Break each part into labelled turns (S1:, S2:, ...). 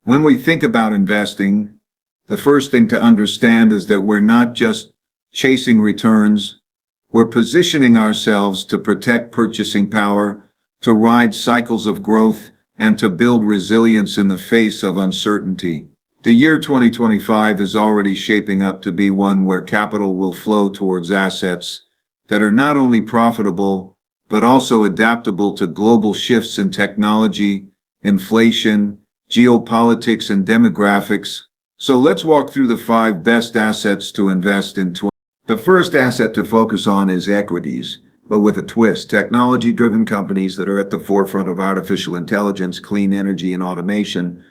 S1: When we think about investing, the first thing to understand is that we're not just chasing returns, we're positioning ourselves to protect purchasing power, to ride cycles of growth, and to build resilience in the face of uncertainty. The year 2025 is already shaping up to be one where capital will flow towards assets that are not only profitable, but also adaptable to global shifts in technology, inflation, geopolitics, and demographics. So let's walk through the 5 best assets to invest in. The first asset to focus on is equities, but with a twist: technology-driven companies that are at the forefront of artificial intelligence, clean energy, and automation.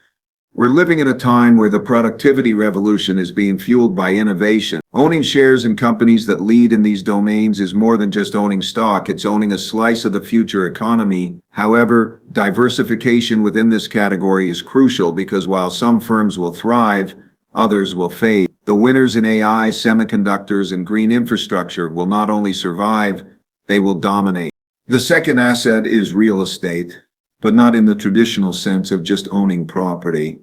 S1: We're living in a time where the productivity revolution is being fueled by innovation. Owning shares in companies that lead in these domains is more than just owning stock, it's owning a slice of the future economy. However, diversification within this category is crucial because while some firms will thrive, others will fade. The winners in AI, semiconductors, and green infrastructure will not only survive, they will dominate. The second asset is real estate, but not in the traditional sense of just owning property.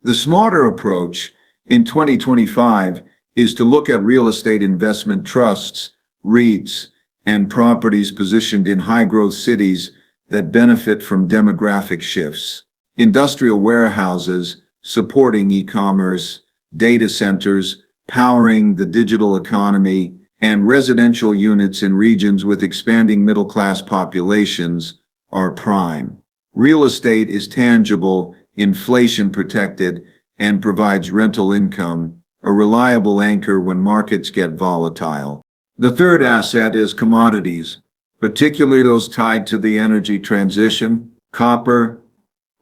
S1: The smarter approach in 2025 is to look at real estate investment trusts, REITs, and properties positioned in high-growth cities that benefit from demographic shifts. Industrial warehouses supporting e-commerce, data centers powering the digital economy, and residential units in regions with expanding middle-class populations are prime. Real estate is tangible, inflation-protected, and provides rental income, a reliable anchor when markets get volatile. The third asset is commodities, particularly those tied to the energy transition. Copper,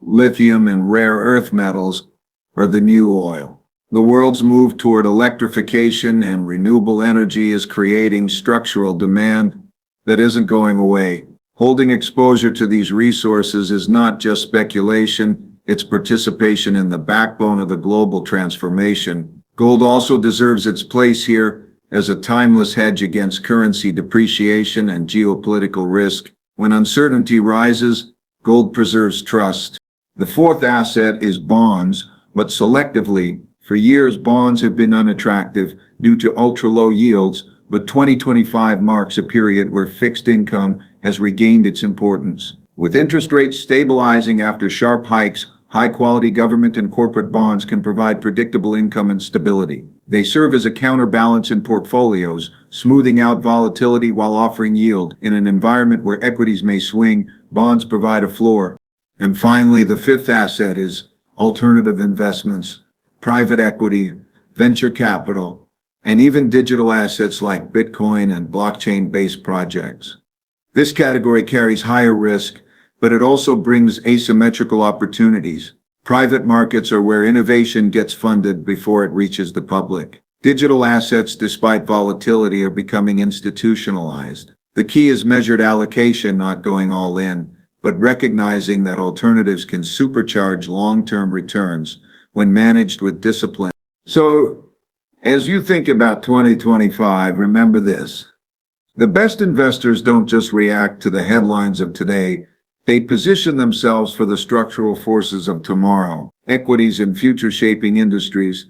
S1: lithium, and rare earth metals are the new oil. The world's move toward electrification and renewable energy is creating structural demand that isn't going away. Holding exposure to these resources is not just speculation, it's participation in the backbone of the global transformation. Gold also deserves its place here as a timeless hedge against currency depreciation and geopolitical risk. When uncertainty rises, gold preserves trust. The fourth asset is bonds, but selectively. For years, bonds have been unattractive due to ultra-low yields, but 2025 marks a period where fixed income has regained its importance. With interest rates stabilizing after sharp hikes, high-quality government and corporate bonds can provide predictable income and stability. They serve as a counterbalance in portfolios, smoothing out volatility while offering yield. In an environment where equities may swing, bonds provide a floor. And finally, the fifth asset is alternative investments, private equity, venture capital, and even digital assets like Bitcoin and blockchain-based projects. This category carries higher risk, but it also brings asymmetrical opportunities. Private markets are where innovation gets funded before it reaches the public. Digital assets, despite volatility, are becoming institutionalized. The key is measured allocation, not going all in, but recognizing that alternatives can supercharge long-term returns when managed with discipline. So, as you think about 2025, remember this. The best investors don't just react to the headlines of today, they position themselves for the structural forces of tomorrow. Equities in future-shaping industries,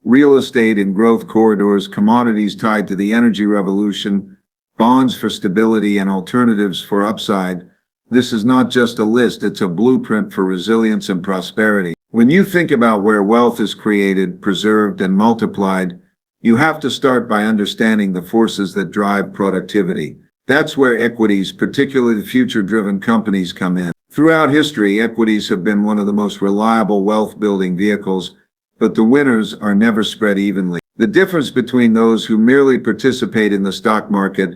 S1: real estate in growth corridors, commodities tied to the energy revolution, bonds for stability, and alternatives for upside. This is not just a list, it's a blueprint for resilience and prosperity. When you think about where wealth is created, preserved, and multiplied, you have to start by understanding the forces that drive productivity. That's where equities, particularly the future-driven companies, come in. Throughout history, equities have been one of the most reliable wealth-building vehicles, but the winners are never spread evenly. The difference between those who merely participate in the stock market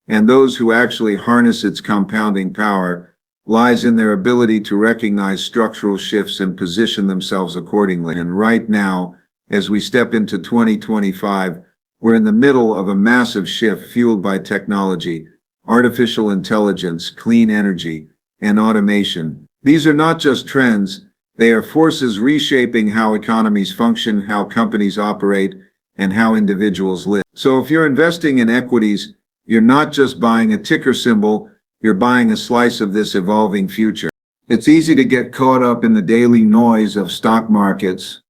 S1: and those who actually harness its compounding power lies in their ability to recognize structural shifts and position themselves accordingly. And right now, as we step into 2025, we're in the middle of a massive shift fueled by technology, artificial intelligence, clean energy, and automation. These are not just trends, they are forces reshaping how economies function, how companies operate, and how individuals live. So if you're investing in equities, you're not just buying a ticker symbol, you're buying a slice of this evolving future. It's easy to get caught up in the daily noise of stock markets,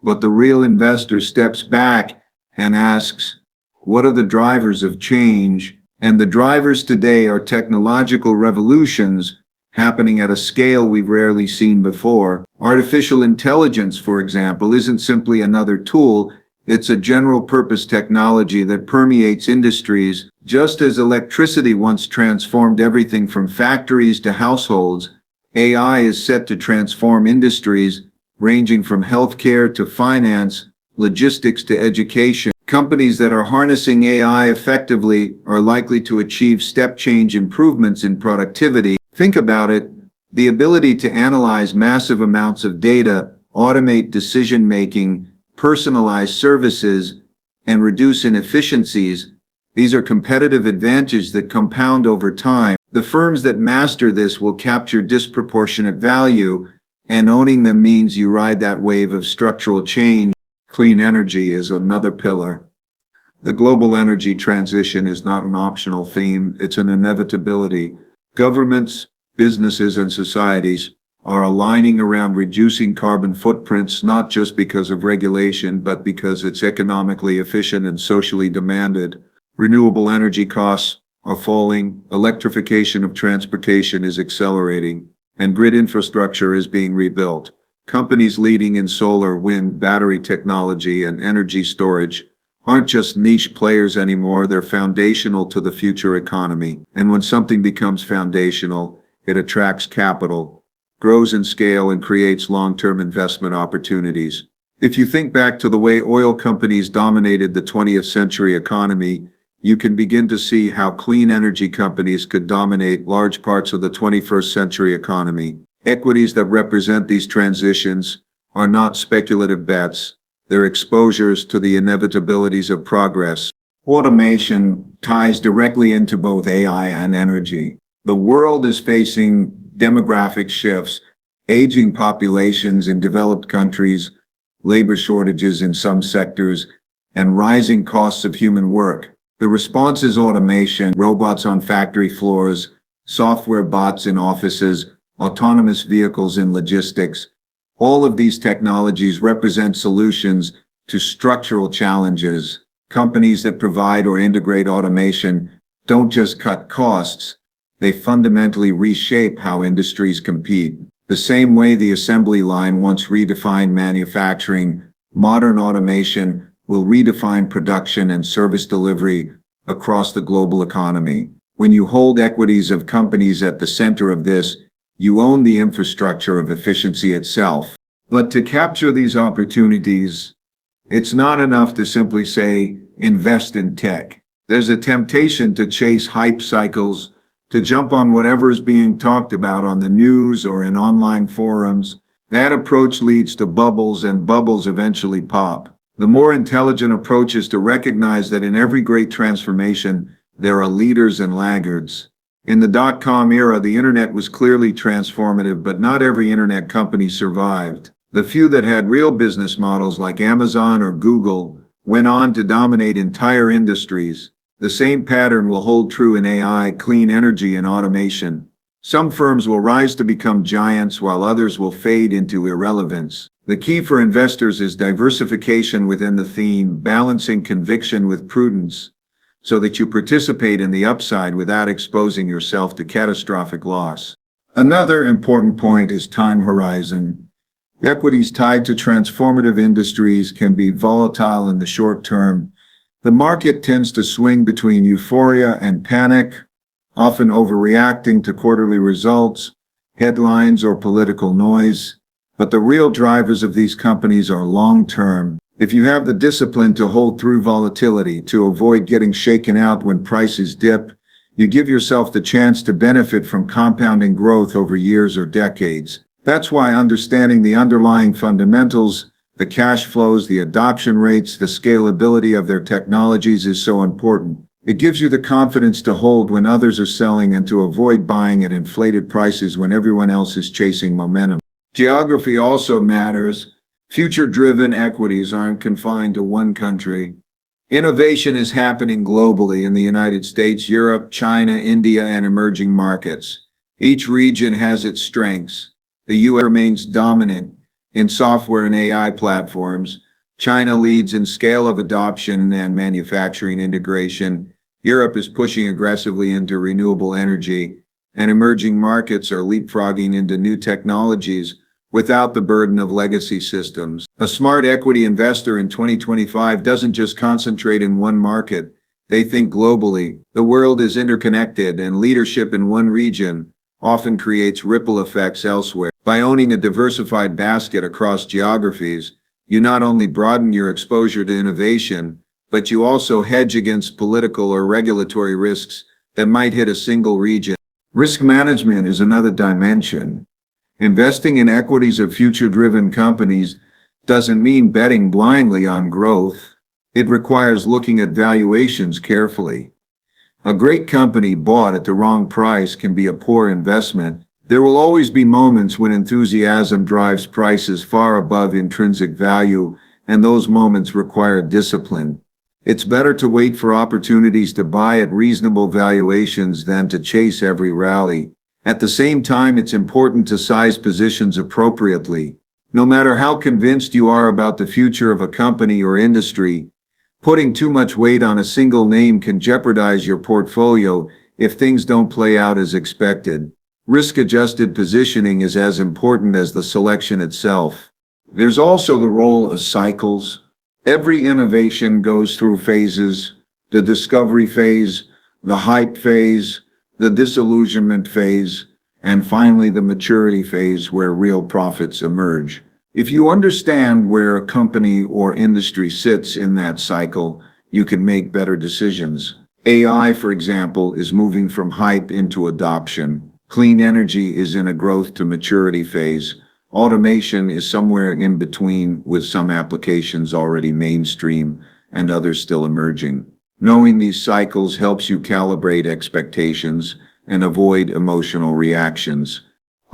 S1: but the real investor steps back and asks, what are the drivers of change? And the drivers today are technological revolutions happening at a scale we've rarely seen before. Artificial intelligence, for example, isn't simply another tool. It's a general-purpose technology that permeates industries. Just as electricity once transformed everything from factories to households, AI is set to transform industries ranging from healthcare to finance, logistics to education. Companies that are harnessing AI effectively are likely to achieve step-change improvements in productivity. Think about it. The ability to analyze massive amounts of data, automate decision-making, personalize services, and reduce inefficiencies. These are competitive advantages that compound over time. The firms that master this will capture disproportionate value, and owning them means you ride that wave of structural change. Clean energy is another pillar. The global energy transition is not an optional theme, it's an inevitability. Governments, businesses, and societies are aligning around reducing carbon footprints not just because of regulation, but because it's economically efficient and socially demanded. Renewable energy costs are falling, electrification of transportation is accelerating, and grid infrastructure is being rebuilt. Companies leading in solar, wind, battery technology, and energy storage aren't just niche players anymore, they're foundational to the future economy. And when something becomes foundational, it attracts capital, grows in scale, and creates long-term investment opportunities. If you think back to the way oil companies dominated the 20th century economy, you can begin to see how clean energy companies could dominate large parts of the 21st century economy. Equities that represent these transitions are not speculative bets, they're exposures to the inevitabilities of progress. Automation ties directly into both AI and energy. The world is facing demographic shifts, aging populations in developed countries, labor shortages in some sectors, and rising costs of human work. The response is automation, robots on factory floors, software bots in offices, autonomous vehicles in logistics. All of these technologies represent solutions to structural challenges. Companies that provide or integrate automation don't just cut costs, they fundamentally reshape how industries compete. The same way the assembly line once redefined manufacturing, modern automation will redefine production and service delivery across the global economy. When you hold equities of companies at the center of this, you own the infrastructure of efficiency itself. But to capture these opportunities, it's not enough to simply say, invest in tech. There's a temptation to chase hype cycles, to jump on whatever is being talked about on the news or in online forums. That approach leads to bubbles, and bubbles eventually pop. The more intelligent approach is to recognize that in every great transformation, there are leaders and laggards. In the dot-com era, the internet was clearly transformative, but not every internet company survived. The few that had real business models like Amazon or Google went on to dominate entire industries. The same pattern will hold true in AI, clean energy, and automation. Some firms will rise to become giants while others will fade into irrelevance. The key for investors is diversification within the theme, balancing conviction with prudence, so that you participate in the upside without exposing yourself to catastrophic loss. Another important point is time horizon. Equities tied to transformative industries can be volatile in the short term. The market tends to swing between euphoria and panic, often overreacting to quarterly results, headlines, or political noise. But the real drivers of these companies are long-term. If you have the discipline to hold through volatility, to avoid getting shaken out when prices dip, you give yourself the chance to benefit from compounding growth over years or decades. That's why understanding the underlying fundamentals, the cash flows, the adoption rates, the scalability of their technologies is so important. It gives you the confidence to hold when others are selling and to avoid buying at inflated prices when everyone else is chasing momentum. Geography also matters. Future-driven equities aren't confined to one country. Innovation is happening globally in the United States, Europe, China, India, and emerging markets. Each region has its strengths. The US remains dominant in software and AI platforms. China leads in scale of adoption and manufacturing integration. Europe is pushing aggressively into renewable energy, and emerging markets are leapfrogging into new technologies without the burden of legacy systems. A smart equity investor in 2025 doesn't just concentrate in one market. They think globally. The world is interconnected, and leadership in one region often creates ripple effects elsewhere. By owning a diversified basket across geographies, you not only broaden your exposure to innovation, but you also hedge against political or regulatory risks that might hit a single region. Risk management is another dimension. Investing in equities of future-driven companies doesn't mean betting blindly on growth. It requires looking at valuations carefully. A great company bought at the wrong price can be a poor investment. There will always be moments when enthusiasm drives prices far above intrinsic value, and those moments require discipline. It's better to wait for opportunities to buy at reasonable valuations than to chase every rally. At the same time, it's important to size positions appropriately. No matter how convinced you are about the future of a company or industry, putting too much weight on a single name can jeopardize your portfolio if things don't play out as expected. Risk-adjusted positioning is as important as the selection itself. There's also the role of cycles. Every innovation goes through phases: the discovery phase, the hype phase, the disillusionment phase, and finally the maturity phase where real profits emerge. If you understand where a company or industry sits in that cycle, you can make better decisions. AI, for example, is moving from hype into adoption. Clean energy is in a growth to maturity phase. Automation is somewhere in between, with some applications already mainstream and others still emerging. Knowing these cycles helps you calibrate expectations and avoid emotional reactions.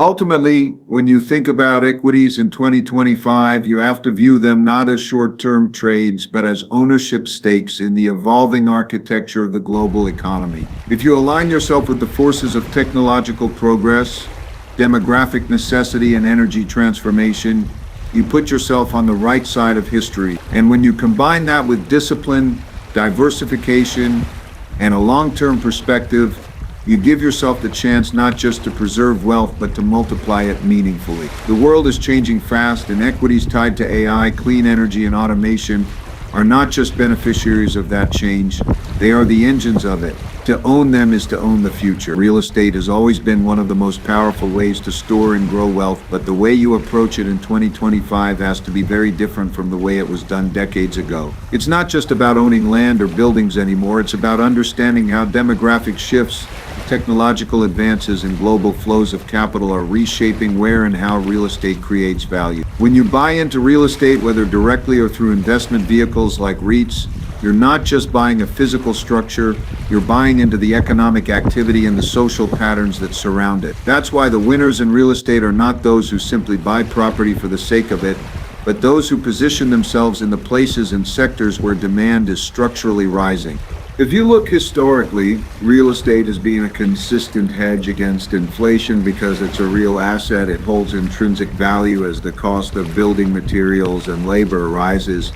S1: Ultimately, when you think about equities in 2025, you have to view them not as short-term trades, but as ownership stakes in the evolving architecture of the global economy. If you align yourself with the forces of technological progress, demographic necessity, and energy transformation, you put yourself on the right side of history. And when you combine that with discipline, diversification, and a long-term perspective, you give yourself the chance not just to preserve wealth, but to multiply it meaningfully. The world is changing fast, and equities tied to AI, clean energy, and automation are not just beneficiaries of that change, they are the engines of it. To own them is to own the future. Real estate has always been one of the most powerful ways to store and grow wealth, but the way you approach it in 2025 has to be very different from the way it was done decades ago. It's not just about owning land or buildings anymore, it's about understanding how demographic shifts, technological advances, and global flows of capital are reshaping where and how real estate creates value. When you buy into real estate, whether directly or through investment vehicles like REITs, you're not just buying a physical structure, you're buying into the economic activity and the social patterns that surround it. That's why the winners in real estate are not those who simply buy property for the sake of it, but those who position themselves in the places and sectors where demand is structurally rising. If you look historically, real estate has been a consistent hedge against inflation because it's a real asset. It holds intrinsic value as the cost of building materials and labor rises.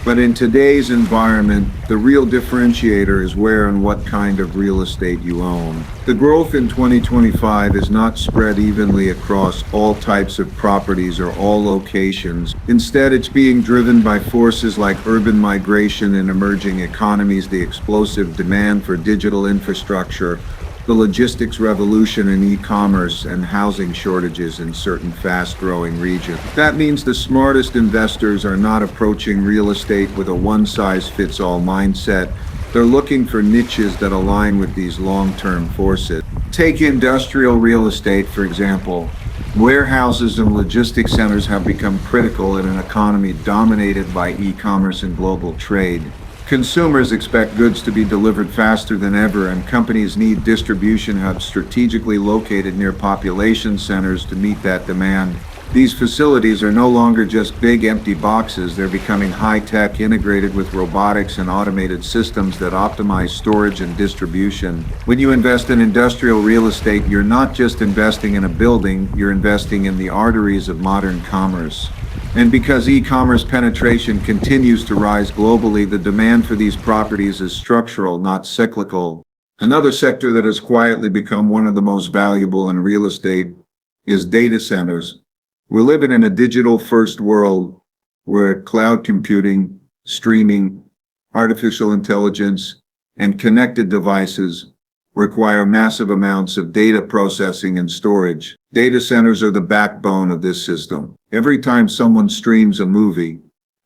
S1: But in today's environment, the real differentiator is where and what kind of real estate you own. The growth in 2025 is not spread evenly across all types of properties or all locations. Instead, it's being driven by forces like urban migration in emerging economies, the explosive demand for digital infrastructure, the logistics revolution in e-commerce, and housing shortages in certain fast-growing regions. That means the smartest investors are not approaching real estate with a one-size-fits-all mindset. They're looking for niches that align with these long-term forces. Take industrial real estate, for example. Warehouses and logistics centers have become critical in an economy dominated by e-commerce and global trade. Consumers expect goods to be delivered faster than ever, and companies need distribution hubs strategically located near population centers to meet that demand. These facilities are no longer just big empty boxes, they're becoming high-tech, integrated with robotics and automated systems that optimize storage and distribution. When you invest in industrial real estate, you're not just investing in a building, you're investing in the arteries of modern commerce. And because e-commerce penetration continues to rise globally, the demand for these properties is structural, not cyclical. Another sector that has quietly become one of the most valuable in real estate is data centers. We're living in a digital-first world where cloud computing, streaming, artificial intelligence, and connected devices require massive amounts of data processing and storage. Data centers are the backbone of this system. Every time someone streams a movie,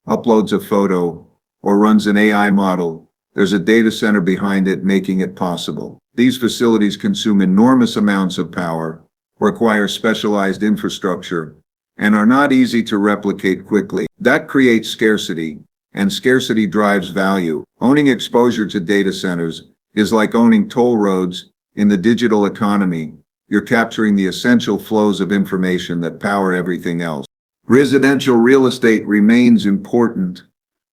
S1: uploads a photo, or runs an AI model, there's a data center behind it making it possible. These facilities consume enormous amounts of power, require specialized infrastructure, and are not easy to replicate quickly. That creates scarcity, and scarcity drives value. Owning exposure to data centers is like owning toll roads in the digital economy. You're capturing the essential flows of information that power everything else. Residential real estate remains important,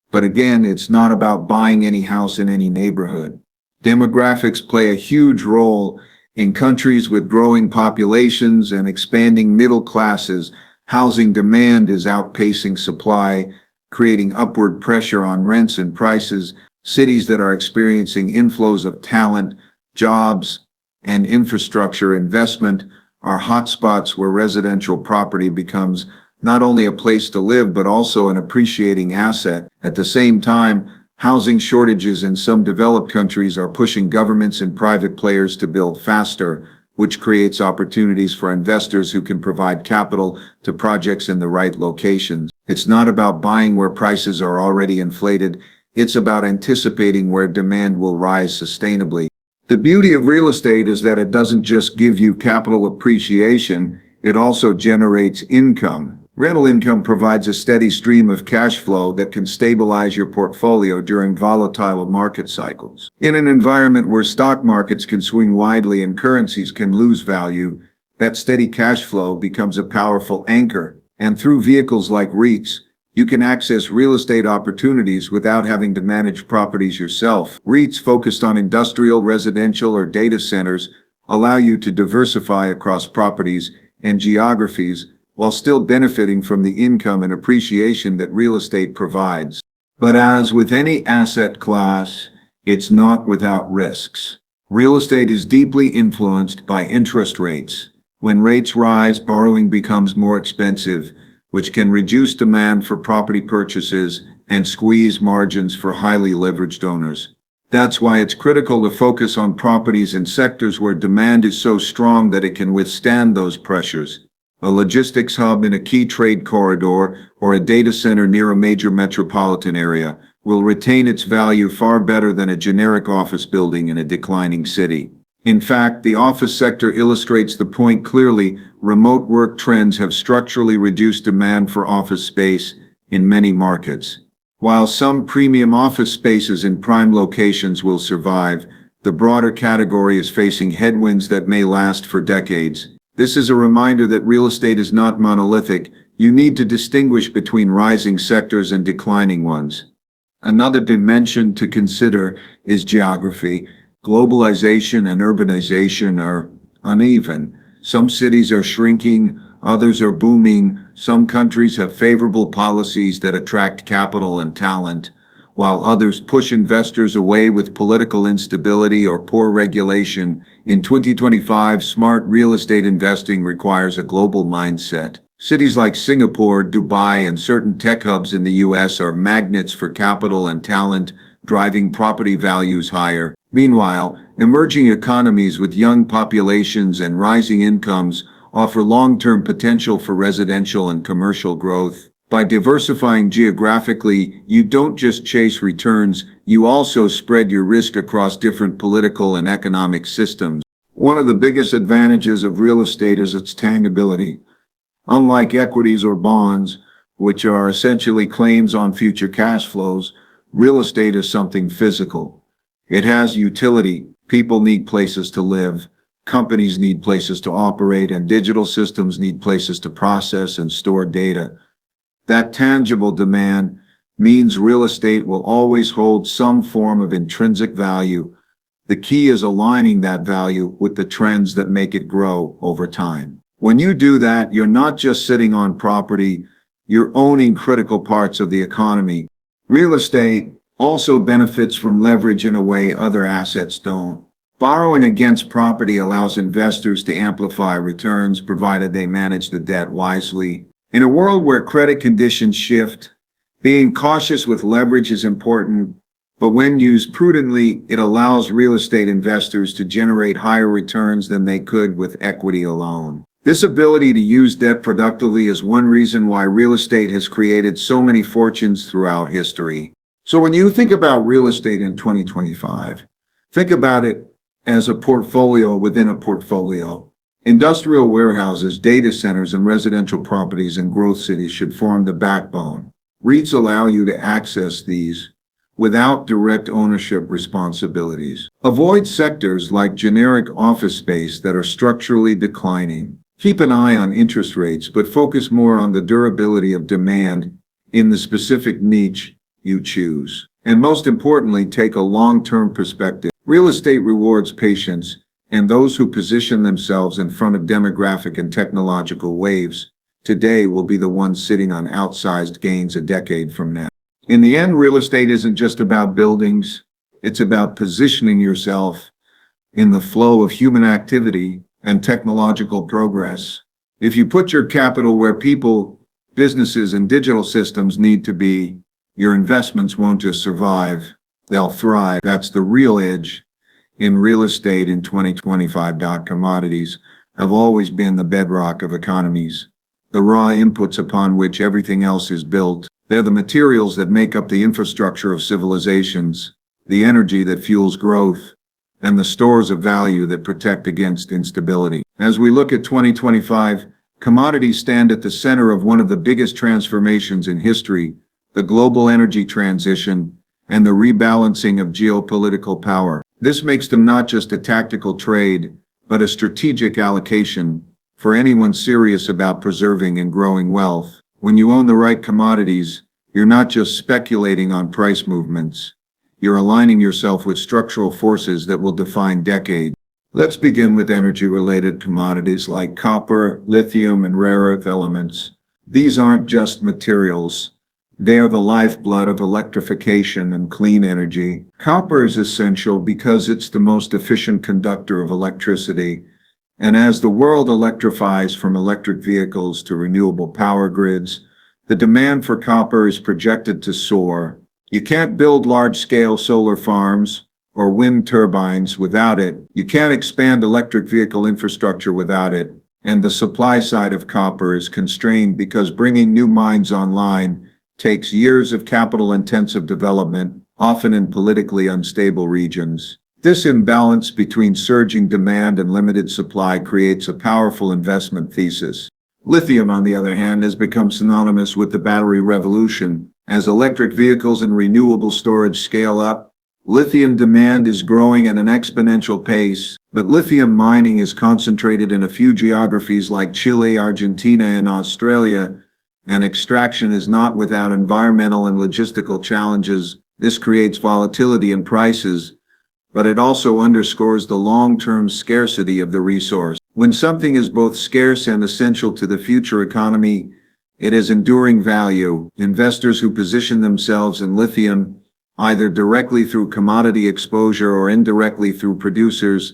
S1: but again, it's not about buying any house in any neighborhood. Demographics play a huge role in countries with growing populations and expanding middle classes. Housing demand is outpacing supply, creating upward pressure on rents and prices. Cities that are experiencing inflows of talent, jobs, and infrastructure investment are hotspots where residential property becomes not only a place to live, but also an appreciating asset. At the same time, housing shortages in some developed countries are pushing governments and private players to build faster, which creates opportunities for investors who can provide capital to projects in the right locations. It's not about buying where prices are already inflated. It's about anticipating where demand will rise sustainably. The beauty of real estate is that it doesn't just give you capital appreciation, it also generates income. Rental income provides a steady stream of cash flow that can stabilize your portfolio during volatile market cycles. In an environment where stock markets can swing widely and currencies can lose value, that steady cash flow becomes a powerful anchor. And through vehicles like REITs, you can access real estate opportunities without having to manage properties yourself. REITs focused on industrial, residential, or data centers allow you to diversify across properties and geographies while still benefiting from the income and appreciation that real estate provides. But as with any asset class, it's not without risks. Real estate is deeply influenced by interest rates. When rates rise, borrowing becomes more expensive, which can reduce demand for property purchases and squeeze margins for highly leveraged owners. That's why it's critical to focus on properties in sectors where demand is so strong that it can withstand those pressures. A logistics hub in a key trade corridor or a data center near a major metropolitan area will retain its value far better than a generic office building in a declining city. In fact, the office sector illustrates the point clearly. Remote work trends have structurally reduced demand for office space in many markets. While some premium office spaces in prime locations will survive, the broader category is facing headwinds that may last for decades. This is a reminder that real estate is not monolithic. You need to distinguish between rising sectors and declining ones. Another dimension to consider is geography. Globalization and urbanization are uneven. Some cities are shrinking, others are booming. Some countries have favorable policies that attract capital and talent, while others push investors away with political instability or poor regulation. In 2025, smart real estate investing requires a global mindset. Cities like Singapore, Dubai, and certain tech hubs in the US are magnets for capital and talent, driving property values higher. Meanwhile, emerging economies with young populations and rising incomes offer long-term potential for residential and commercial growth. By diversifying geographically, you don't just chase returns, you also spread your risk across different political and economic systems. One of the biggest advantages of real estate is its tangibility. Unlike equities or bonds, which are essentially claims on future cash flows, real estate is something physical. It has utility. People need places to live, Companies need places to operate, and digital systems need places to process and store data. That tangible demand means real estate will always hold some form of intrinsic value. The key is aligning that value with the trends that make it grow over time. When you do that, you're not just sitting on property, you're owning critical parts of the economy. Real estate also benefits from leverage in a way other assets don't. Borrowing against property allows investors to amplify returns provided they manage the debt wisely. In a world where credit conditions shift, being cautious with leverage is important, but when used prudently, it allows real estate investors to generate higher returns than they could with equity alone. This ability to use debt productively is one reason why real estate has created so many fortunes throughout history. So when you think about real estate in 2025, think about it as a portfolio within a portfolio. Industrial warehouses, data centers, and residential properties in growth cities should form the backbone. REITs allow you to access these without direct ownership responsibilities. Avoid sectors like generic office space that are structurally declining. Keep an eye on interest rates, but focus more on the durability of demand in the specific niche you choose. And most importantly, take a long-term perspective. Real estate rewards patience, and those who position themselves in front of demographic and technological waves today will be the ones sitting on outsized gains a decade from now. In the end, real estate isn't just about buildings. It's about positioning yourself in the flow of human activity and technological progress. If you put your capital where people, businesses, and digital systems need to be, your investments won't just survive, they'll thrive. That's the real edge in real estate in 2025. Commodities have always been the bedrock of economies, the raw inputs upon which everything else is built. They're the materials that make up the infrastructure of civilizations, the energy that fuels growth, and the stores of value that protect against instability. As we look at 2025, commodities stand at the center of one of the biggest transformations in history, the global energy transition and the rebalancing of geopolitical power. This makes them not just a tactical trade, but a strategic allocation for anyone serious about preserving and growing wealth. When you own the right commodities, you're not just speculating on price movements. You're aligning yourself with structural forces that will define decades. Let's begin with energy-related commodities like copper, lithium, and rare earth elements. These aren't just materials. They are the lifeblood of electrification and clean energy. Copper is essential because it's the most efficient conductor of electricity. And as the world electrifies from electric vehicles to renewable power grids, the demand for copper is projected to soar. You can't build large-scale solar farms or wind turbines without it. You can't expand electric vehicle infrastructure without it. And the supply side of copper is constrained because bringing new mines online takes years of capital-intensive development, often in politically unstable regions. This imbalance between surging demand and limited supply creates a powerful investment thesis. Lithium, on the other hand, has become synonymous with the battery revolution. As electric vehicles and renewable storage scale up, lithium demand is growing at an exponential pace, but lithium mining is concentrated in a few geographies like Chile, Argentina, and Australia, and extraction is not without environmental and logistical challenges. This creates volatility in prices, but it also underscores the long-term scarcity of the resource. When something is both scarce and essential to the future economy, it has enduring value. Investors who position themselves in lithium, either directly through commodity exposure or indirectly through producers,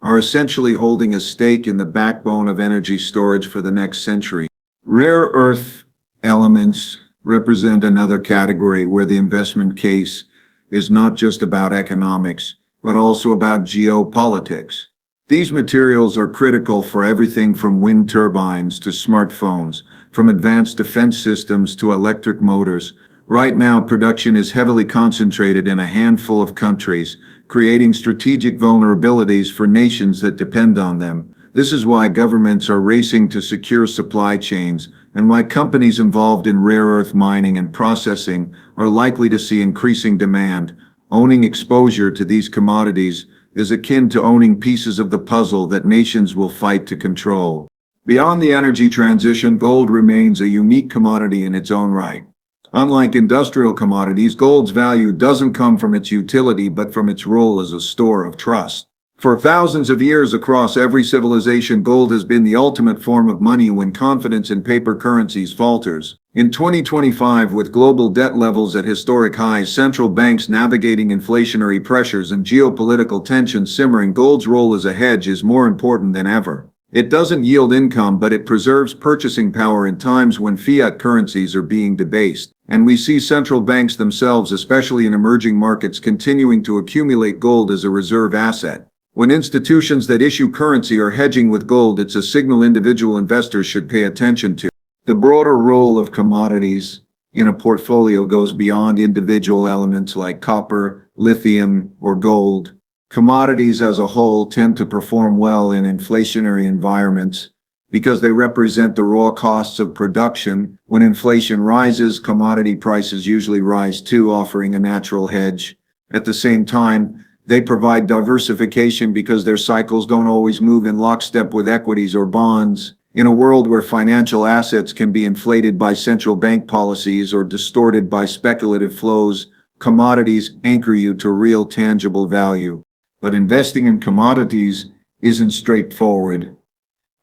S1: are essentially holding a stake in the backbone of energy storage for the next century. Rare earth elements represent another category where the investment case is not just about economics, but also about geopolitics. These materials are critical for everything from wind turbines to smartphones, from advanced defense systems to electric motors. Right now, production is heavily concentrated in a handful of countries, creating strategic vulnerabilities for nations that depend on them. This is why governments are racing to secure supply chains, and why companies involved in rare earth mining and processing are likely to see increasing demand. Owning exposure to these commodities is akin to owning pieces of the puzzle that nations will fight to control. Beyond the energy transition, gold remains a unique commodity in its own right. Unlike industrial commodities, gold's value doesn't come from its utility but from its role as a store of trust. For thousands of years across every civilization, gold has been the ultimate form of money when confidence in paper currencies falters. In 2025, with global debt levels at historic highs, central banks navigating inflationary pressures, and geopolitical tensions simmering, gold's role as a hedge is more important than ever. It doesn't yield income, but it preserves purchasing power in times when fiat currencies are being debased. And we see central banks themselves, especially in emerging markets, continuing to accumulate gold as a reserve asset. When institutions that issue currency are hedging with gold, it's a signal individual investors should pay attention to. The broader role of commodities in a portfolio goes beyond individual elements like copper, lithium, or gold. Commodities as a whole tend to perform well in inflationary environments because they represent the raw costs of production. When inflation rises, commodity prices usually rise too, offering a natural hedge. At the same time, they provide diversification because their cycles don't always move in lockstep with equities or bonds. In a world where financial assets can be inflated by central bank policies or distorted by speculative flows, commodities anchor you to real tangible value. But investing in commodities isn't straightforward.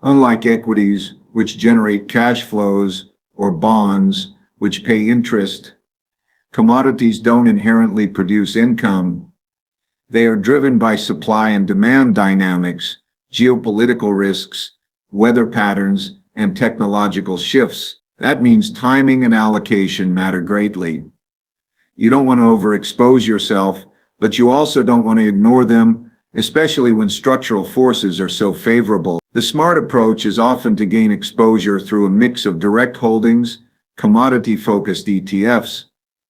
S1: Unlike equities, which generate cash flows, or bonds, which pay interest, commodities don't inherently produce income. They are driven by supply and demand dynamics, geopolitical risks, weather patterns, and technological shifts. That means timing and allocation matter greatly. You don't want to overexpose yourself, but you also don't want to ignore them, especially when structural forces are so favorable. The smart approach is often to gain exposure through a mix of direct holdings, commodity-focused ETFs,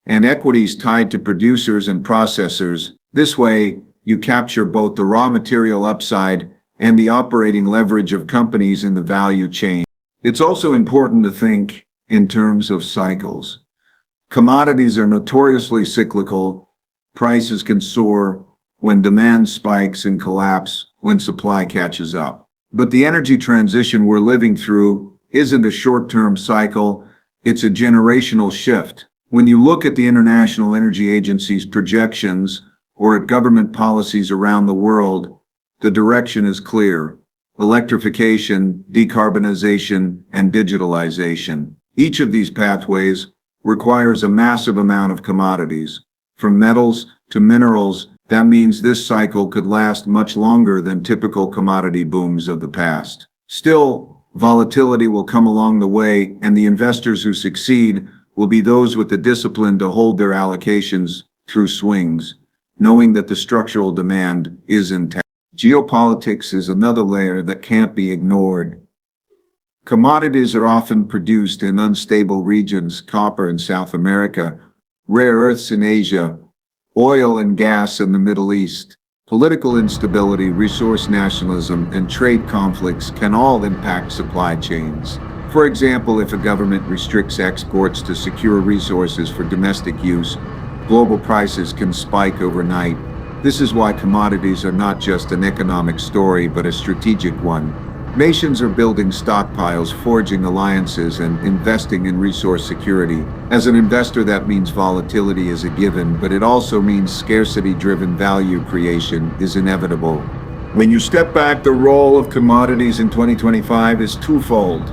S1: and equities tied to producers and processors. This way, you capture both the raw material upside and the operating leverage of companies in the value chain. It's also important to think in terms of cycles. Commodities are notoriously cyclical. Prices can soar when demand spikes and collapse when supply catches up. But the energy transition we're living through isn't a short-term cycle, it's a generational shift. When you look at the International Energy Agency's projections or at government policies around the world, the direction is clear: electrification, decarbonization, and digitalization. Each of these pathways requires a massive amount of commodities. From metals to minerals, that means this cycle could last much longer than typical commodity booms of the past. Still, volatility will come along the way, and the investors who succeed will be those with the discipline to hold their allocations through swings, knowing that the structural demand is intact. Geopolitics is another layer that can't be ignored. Commodities are often produced in unstable regions: copper in South America, rare earths in Asia, oil and gas in the Middle East. Political instability, resource nationalism, and trade conflicts can all impact supply chains. For example, if a government restricts exports to secure resources for domestic use, global prices can spike overnight. This is why commodities are not just an economic story, but a strategic one. Nations are building stockpiles, forging alliances, and investing in resource security. As an investor, that means volatility is a given, but it also means scarcity-driven value creation is inevitable. When you step back, the role of commodities in 2025 is twofold.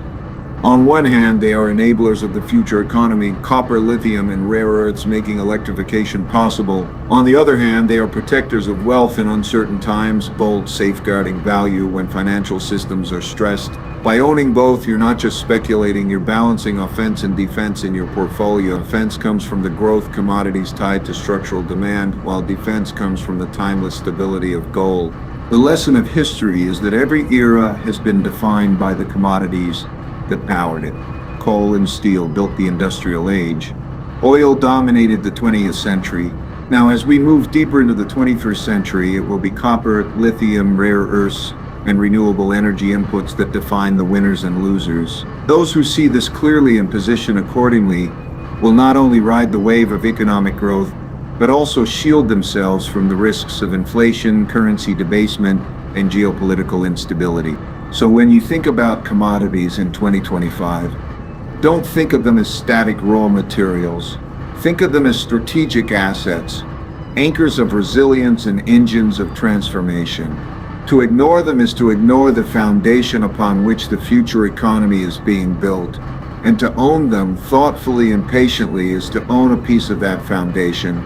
S1: On one hand, they are enablers of the future economy, copper, lithium, and rare earths making electrification possible. On the other hand, they are protectors of wealth in uncertain times, both safeguarding value when financial systems are stressed. By owning both, you're not just speculating, you're balancing offense and defense in your portfolio. Offense comes from the growth commodities tied to structural demand, while defense comes from the timeless stability of gold. The lesson of history is that every era has been defined by the commodities that powered it. Coal and steel built the industrial age. Oil dominated the 20th century. Now, as we move deeper into the 21st century, it will be copper, lithium, rare earths, and renewable energy inputs that define the winners and losers. Those who see this clearly and position accordingly will not only ride the wave of economic growth, but also shield themselves from the risks of inflation, currency debasement, and geopolitical instability. So when you think about commodities in 2025, don't think of them as static raw materials. Think of them as strategic assets, anchors of resilience and engines of transformation. To ignore them is to ignore the foundation upon which the future economy is being built. And to own them thoughtfully and patiently is to own a piece of that foundation,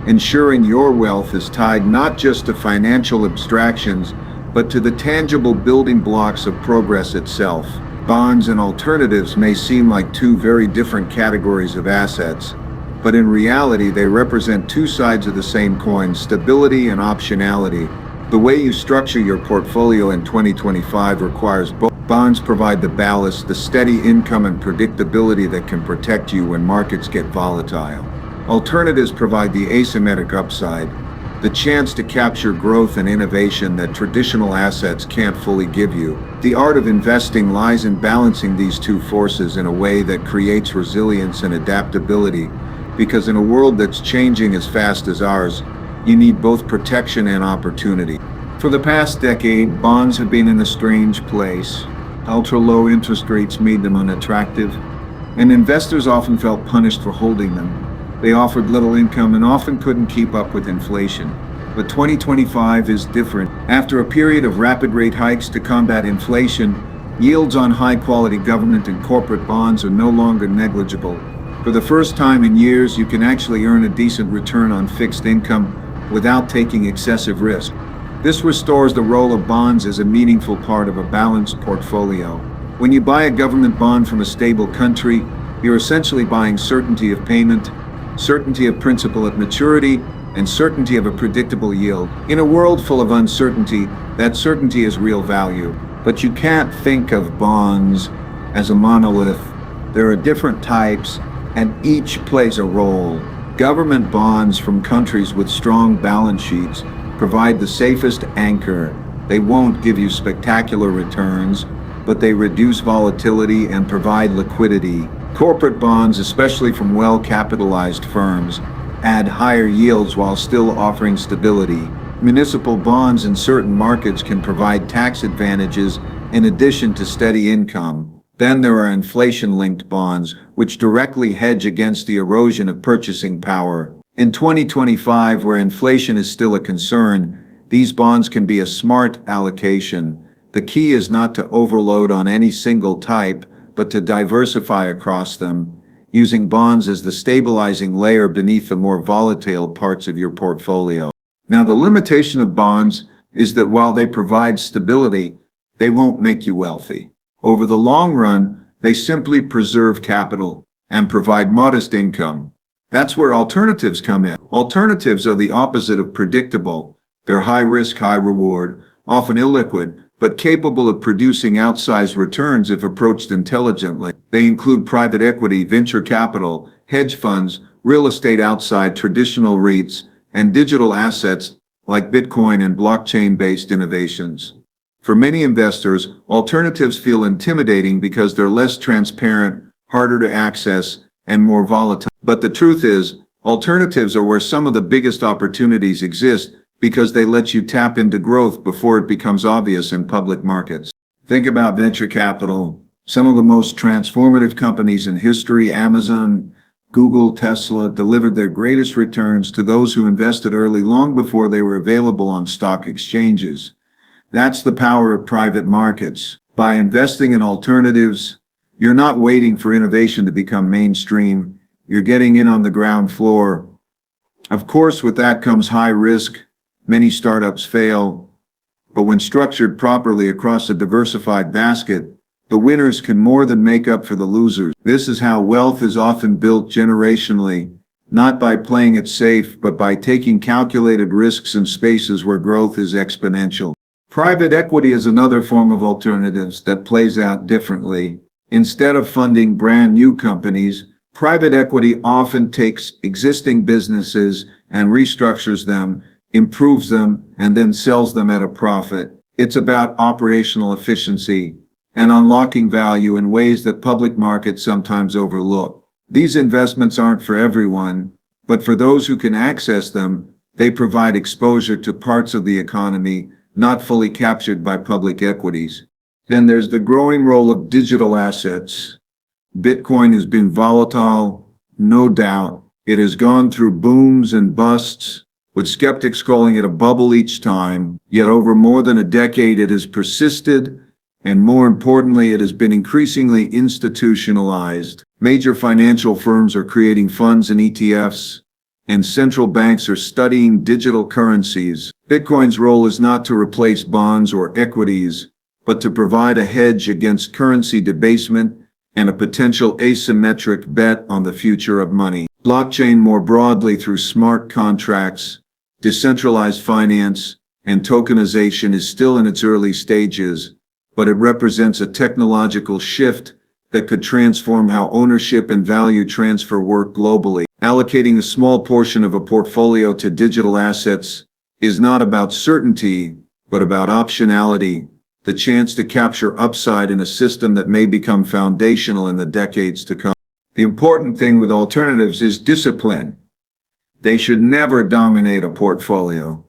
S1: ensuring your wealth is tied not just to financial abstractions, but to the tangible building blocks of progress itself. Bonds and alternatives may seem like two very different categories of assets, but in reality they represent two sides of the same coin: stability and optionality. The way you structure your portfolio in 2025 requires both. Bonds provide the ballast, the steady income and predictability that can protect you when markets get volatile. Alternatives provide the asymmetric upside, the chance to capture growth and innovation that traditional assets can't fully give you. The art of investing lies in balancing these two forces in a way that creates resilience and adaptability, because in a world that's changing as fast as ours, you need both protection and opportunity. For the past decade, bonds have been in a strange place. Ultra-low interest rates made them unattractive, and investors often felt punished for holding them. They offered little income and often couldn't keep up with inflation. But 2025 is different. After a period of rapid rate hikes to combat inflation, yields on high-quality government and corporate bonds are no longer negligible. For the first time in years, you can actually earn a decent return on fixed income without taking excessive risk. This restores the role of bonds as a meaningful part of a balanced portfolio. When you buy a government bond from a stable country, you're essentially buying certainty of payment, certainty of principal at maturity, and certainty of a predictable yield. In a world full of uncertainty, that certainty is real value. But you can't think of bonds as a monolith. There are different types, and each plays a role. Government bonds from countries with strong balance sheets provide the safest anchor. They won't give you spectacular returns, but they reduce volatility and provide liquidity. Corporate bonds, especially from well-capitalized firms, add higher yields while still offering stability. Municipal bonds in certain markets can provide tax advantages in addition to steady income. Then there are inflation-linked bonds, which directly hedge against the erosion of purchasing power. In 2025, where inflation is still a concern, these bonds can be a smart allocation. The key is not to overload on any single type, but to diversify across them, using bonds as the stabilizing layer beneath the more volatile parts of your portfolio. Now, the limitation of bonds is that while they provide stability, they won't make you wealthy. Over the long run, they simply preserve capital and provide modest income. That's where alternatives come in. Alternatives are the opposite of predictable. They're high risk, high reward, often illiquid, but capable of producing outsized returns if approached intelligently. They include private equity, venture capital, hedge funds, real estate outside traditional REITs, and digital assets like Bitcoin and blockchain-based innovations. For many investors, alternatives feel intimidating because they're less transparent, harder to access, and more volatile. But the truth is, alternatives are where some of the biggest opportunities exist because they let you tap into growth before it becomes obvious in public markets. Think about venture capital. Some of the most transformative companies in history, Amazon, Google, Tesla, delivered their greatest returns to those who invested early, long before they were available on stock exchanges. That's the power of private markets. By investing in alternatives, you're not waiting for innovation to become mainstream. You're getting in on the ground floor. Of course, with that comes high risk. Many startups fail. But when structured properly across a diversified basket, the winners can more than make up for the losers. This is how wealth is often built generationally, not by playing it safe, but by taking calculated risks in spaces where growth is exponential. Private equity is another form of alternatives that plays out differently. Instead of funding brand new companies, private equity often takes existing businesses and restructures them, improves them, and then sells them at a profit. It's about operational efficiency and unlocking value in ways that public markets sometimes overlook. These investments aren't for everyone. But for those who can access them, they provide exposure to parts of the economy not fully captured by public equities. Then there's the growing role of digital assets. Bitcoin has been volatile, no doubt. It has gone through booms and busts, with skeptics calling it a bubble each time. Yet over more than a decade it has persisted, and more importantly, it has been increasingly institutionalized. Major financial firms are creating funds and ETFs, and central banks are studying digital currencies. Bitcoin's role is not to replace bonds or equities, but to provide a hedge against currency debasement and a potential asymmetric bet on the future of money. Blockchain more broadly through smart contracts, decentralized finance, and tokenization is still in its early stages, but it represents a technological shift that could transform how ownership and value transfer work globally. Allocating a small portion of a portfolio to digital assets is not about certainty, but about optionality, the chance to capture upside in a system that may become foundational in the decades to come. The important thing with alternatives is discipline. They should never dominate a portfolio.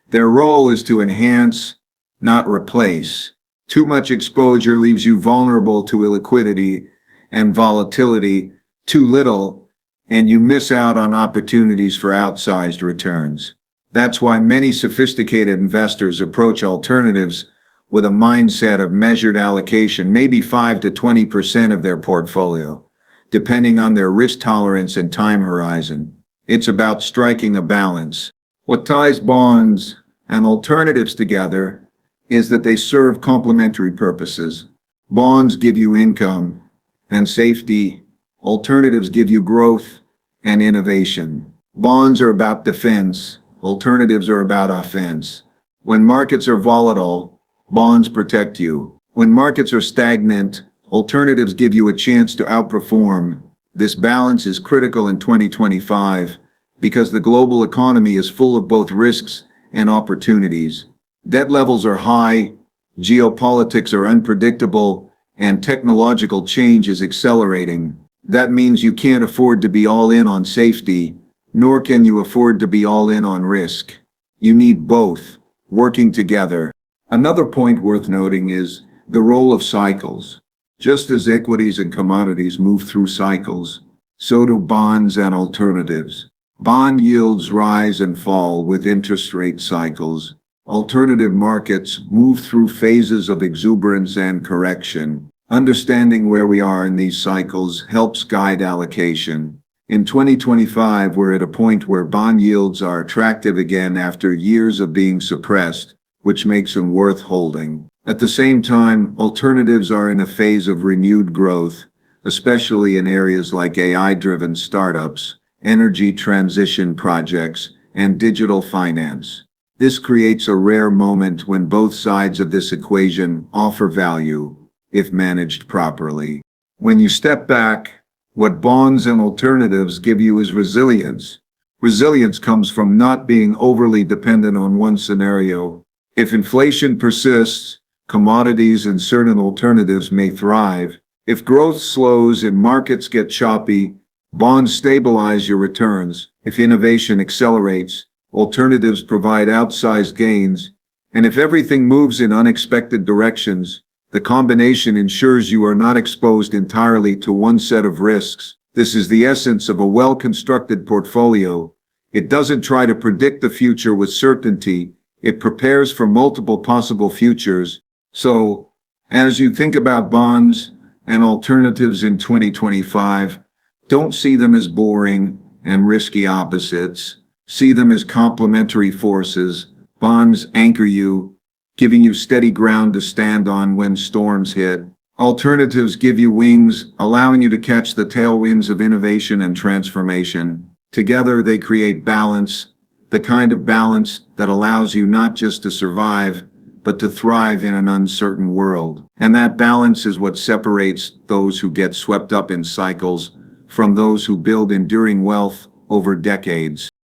S1: Their role is to enhance, not replace. Too much exposure leaves you vulnerable to illiquidity and volatility. Too little, and you miss out on opportunities for outsized returns. That's why many sophisticated investors approach alternatives with a mindset of measured allocation, maybe 5 to 20% of their portfolio, depending on their risk tolerance and time horizon. It's about striking a balance. What ties bonds and alternatives together is that they serve complementary purposes. Bonds give you income and safety. Alternatives give you growth and innovation. Bonds are about defense. Alternatives are about offense. When markets are volatile, bonds protect you. When markets are stagnant, alternatives give you a chance to outperform. This balance is critical in 2025 because the global economy is full of both risks and opportunities. Debt levels are high, geopolitics are unpredictable, and technological change is accelerating. That means you can't afford to be all in on safety, nor can you afford to be all in on risk. You need both, working together. Another point worth noting is the role of cycles. Just as equities and commodities move through cycles, so do bonds and alternatives. Bond yields rise and fall with interest rate cycles. Alternative markets move through phases of exuberance and correction. Understanding where we are in these cycles helps guide allocation. In 2025, we're at a point where bond yields are attractive again after years of being suppressed, which makes them worth holding. At the same time, alternatives are in a phase of renewed growth, especially in areas like AI-driven startups, energy transition projects, and digital finance. This creates a rare moment when both sides of this equation offer value, if managed properly. When you step back, what bonds and alternatives give you is resilience. Resilience comes from not being overly dependent on one scenario. If inflation persists, commodities and certain alternatives may thrive. If growth slows and markets get choppy, bonds stabilize your returns. If innovation accelerates, alternatives provide outsized gains. And if everything moves in unexpected directions, the combination ensures you are not exposed entirely to one set of risks. This is the essence of a well-constructed portfolio. It doesn't try to predict the future with certainty. It prepares for multiple possible futures. So, as you think about bonds and alternatives in 2025, don't see them as boring and risky opposites. See them as complementary forces. Bonds anchor you, giving you steady ground to stand on when storms hit. Alternatives give you wings, allowing you to catch the tailwinds of innovation and transformation. Together, they create balance, the kind of balance that allows you not just to survive, but to thrive in an uncertain world. And that balance is what separates those who get swept up in cycles from those who build enduring wealth over decades.